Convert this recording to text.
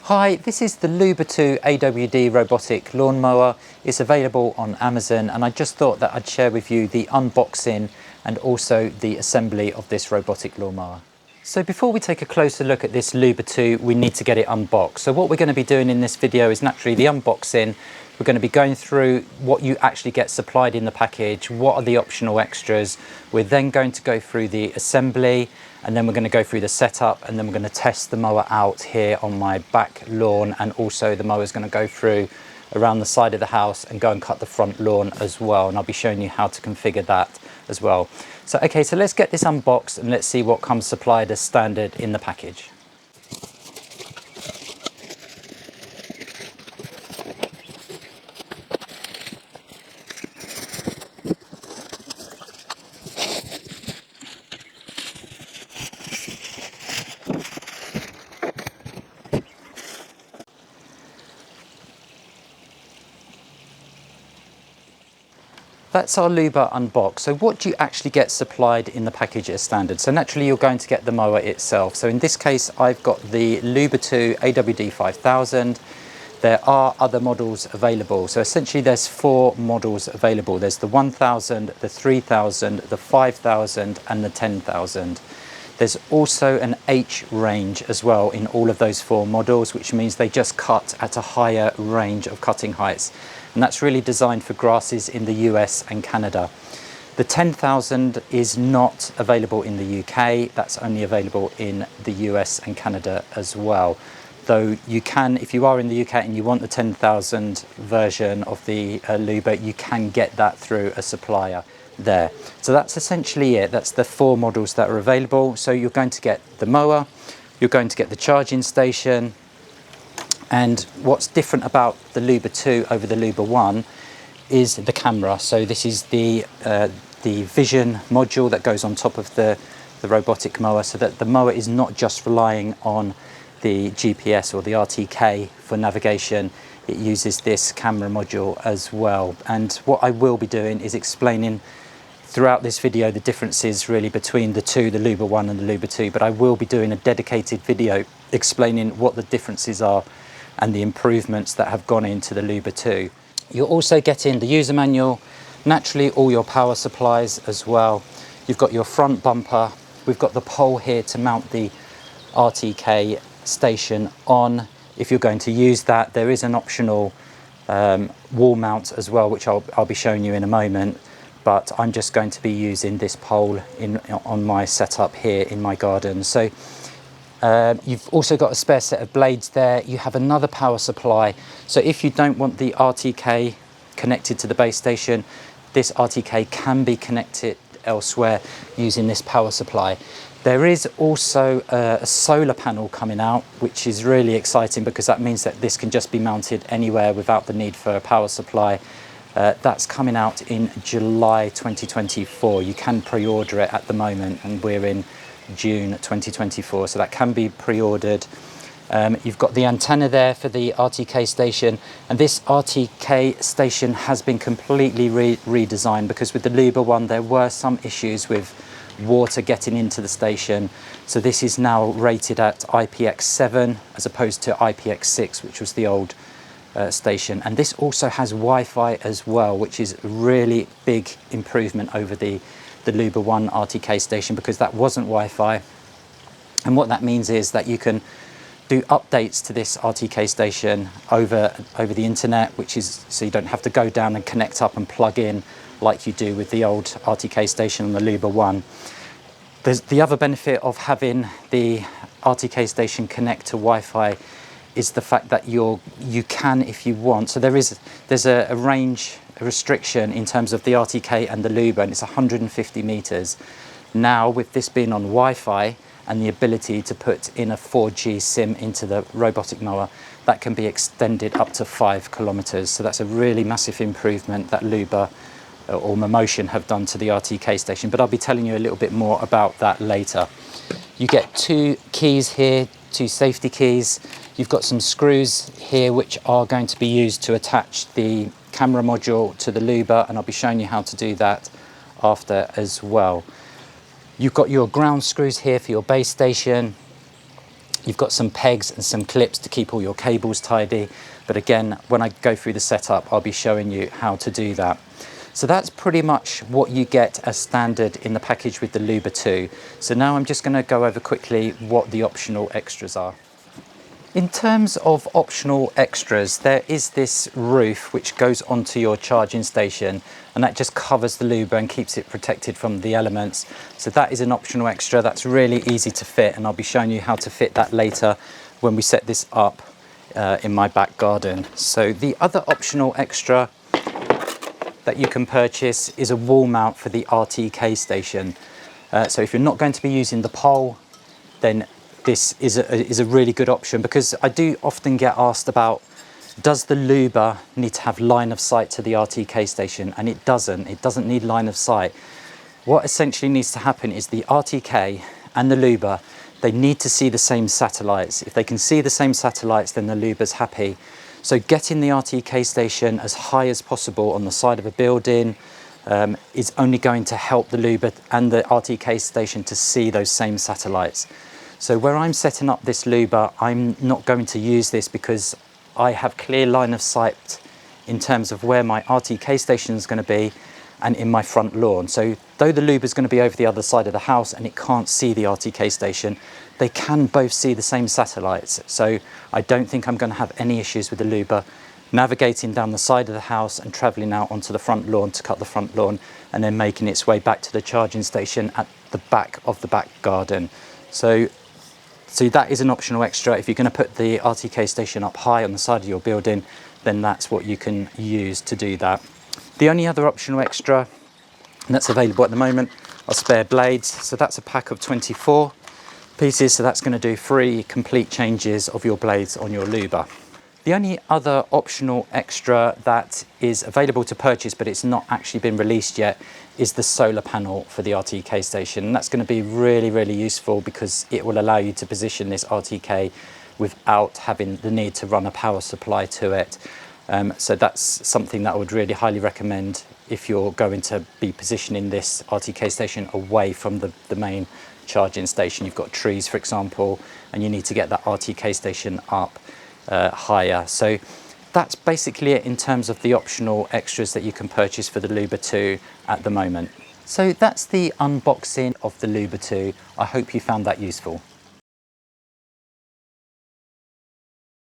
Hi, this is the LUBA 2 AWD Robotic Lawnmower. It's available on Amazon, and I just thought that I'd share with you the unboxing and also the assembly of this robotic lawnmower. So before we take a closer look at this LUBA 2, we need to get it unboxed. So what we're going to be doing in this video is naturally the unboxing. We're going to be going through what you actually get supplied in the package, what are the optional extras. We're then going to go through the assembly, and then we're going to go through the setup, and then we're going to test the mower out here on my back lawn, and also the mower is going to go through around the side of the house and go and cut the front lawn as well, and I'll be showing you how to configure that as well. So okay, so let's get this unboxed and let's see what comes supplied as standard in the package. That's our LUBA unboxed. So what do you actually get supplied in the package as standard? So naturally you're going to get the mower itself. So in this case I've got the LUBA 2 AWD 5000. There are other models available. So essentially there's 4 models available. There's the 1000, the 3000, the 5000 and the 10,000. There's also an H range as well in all of those 4 models, which means they just cut at a higher range of cutting heights. And that's really designed for grasses in the US and Canada. The 10,000 is not available in the UK, that's only available in the US and Canada as well. Though you can, if you are in the UK and you want the 10,000 version of the LUBA, you can get that through a supplier there. So that's essentially it. That's the 4 models that are available. So you're going to get the mower, you're going to get the charging station, and what's different about the LUBA 2 over the LUBA 1 is the camera. So this is the vision module that goes on top of the robotic mower, so that the mower is not just relying on the GPS or the RTK for navigation. It uses this camera module as well. And what I will be doing is explaining throughout this video the differences really between the two, the LUBA 1 and the LUBA 2, but I will be doing a dedicated video explaining what the differences are and the improvements that have gone into the LUBA 2. You're also getting the user manual, naturally all your power supplies as well. You've got your front bumper, we've got the pole here to mount the RTK station on. If you're going to use that, there is an optional wall mount as well, which I'll be showing you in a moment, but I'm just going to be using this pole on my setup here in my garden. So you've also got a spare set of blades there. You have another power supply. So if you don't want the RTK connected to the base station, this RTK can be connected elsewhere using this power supply. There is also a solar panel coming out, which is really exciting because that means that this can just be mounted anywhere without the need for a power supply. That's coming out in July 2024. You can pre-order it at the moment, and we're in June 2024, so that can be pre-ordered. You've got the antenna there for the RTK station, and this RTK station has been completely redesigned because with the LUBA 1 there were some issues with water getting into the station. So this is now rated at IPX7 as opposed to IPX6, which was the old station. And this also has Wi-Fi as well, which is a really big improvement over the LUBA 1 RTK station, because that wasn't Wi-Fi. And what that means is that you can do updates to this RTK station over the internet, which is so you don't have to go down and connect up and plug in like you do with the old RTK station on the LUBA 1. There's the other benefit of having the RTK station connect to Wi-Fi is the fact that you can, if you want, so there's a range restriction in terms of the RTK and the LUBA, and it's 150 meters. Now with this being on Wi-Fi and the ability to put in a 4G SIM into the robotic mower, that can be extended up to 5 kilometers. So that's a really massive improvement that LUBA or Momotion have done to the RTK station, but I'll be telling you a little bit more about that later. You get 2 keys here, 2 safety keys. You've got some screws here which are going to be used to attach the camera module to the LUBA, and I'll be showing you how to do that after as well. You've got your ground screws here for your base station. You've got some pegs and some clips to keep all your cables tidy. But again, when I go through the setup, I'll be showing you how to do that. So that's pretty much what you get as standard in the package with the LUBA 2. So now I'm just going to go over quickly what the optional extras are. In terms of optional extras, there is this roof which goes onto your charging station, and that just covers the LUBA and keeps it protected from the elements. So that is an optional extra. That's really easy to fit, and I'll be showing you how to fit that later when we set this up in my back garden. So the other optional extra that you can purchase is a wall mount for the RTK station. So if you're not going to be using the pole, then this is a really good option, because I do often get asked about, does the LUBA need to have line of sight to the RTK station? And it doesn't need line of sight. What essentially needs to happen is the RTK and the LUBA, they need to see the same satellites. If they can see the same satellites, then the LUBA's happy. So getting the RTK station as high as possible on the side of a building is only going to help the LUBA and the RTK station to see those same satellites. So where I'm setting up this LUBA, I'm not going to use this because I have clear line of sight in terms of where my RTK station is going to be and in my front lawn. So though the LUBA is going to be over the other side of the house and it can't see the RTK station, they can both see the same satellites. So I don't think I'm going to have any issues with the LUBA navigating down the side of the house and travelling out onto the front lawn to cut the front lawn and then making its way back to the charging station at the back of the back garden. So that is an optional extra. If you're going to put the RTK station up high on the side of your building, then that's what you can use to do that. The only other optional extra that's available at the moment are spare blades. So that's a pack of 24 pieces. So that's going to do 3 complete changes of your blades on your LUBA. The only other optional extra that is available to purchase, but it's not actually been released yet, is the solar panel for the RTK station. And that's going to be really, really useful because it will allow you to position this RTK without having the need to run a power supply to it. So that's something that I would really highly recommend if you're going to be positioning this RTK station away from the main charging station. You've got trees, for example, and you need to get that RTK station up higher. So that's basically it in terms of the optional extras that you can purchase for the LUBA 2 at the moment. So that's the unboxing of the LUBA 2. I hope you found that useful.